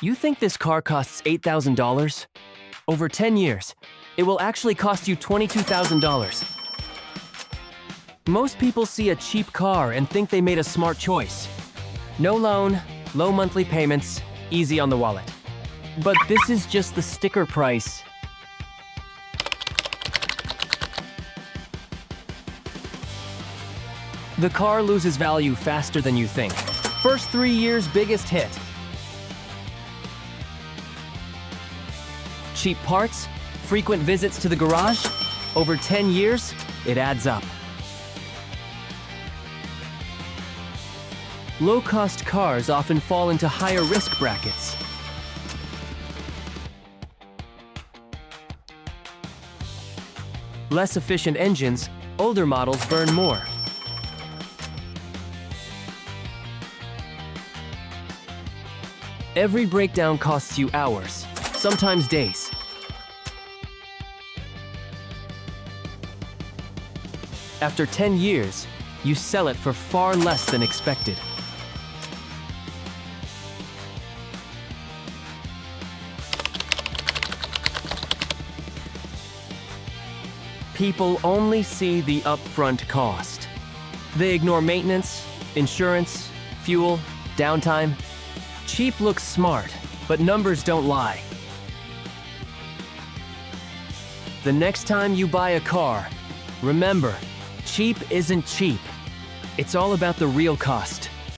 You think this car costs $8,000? Over 10 years, it will actually cost you $22,000. Most people see a cheap car and think they made a smart choice. No loan, low monthly payments, easy on the wallet. But this is just the sticker price. The car loses value faster than you think. First 3 years, biggest hit. Cheap parts, frequent visits to the garage. Over 10 years, it adds up. Low-cost cars often fall into higher risk brackets. Less efficient engines, older models burn more. Every breakdown costs you hours, sometimes days. After 10 years, you sell it for far less than expected. People only see the upfront cost. They ignore maintenance, insurance, fuel, downtime. Cheap looks smart, but numbers don't lie. The next time you buy a car, remember, cheap isn't cheap. It's all about the real cost.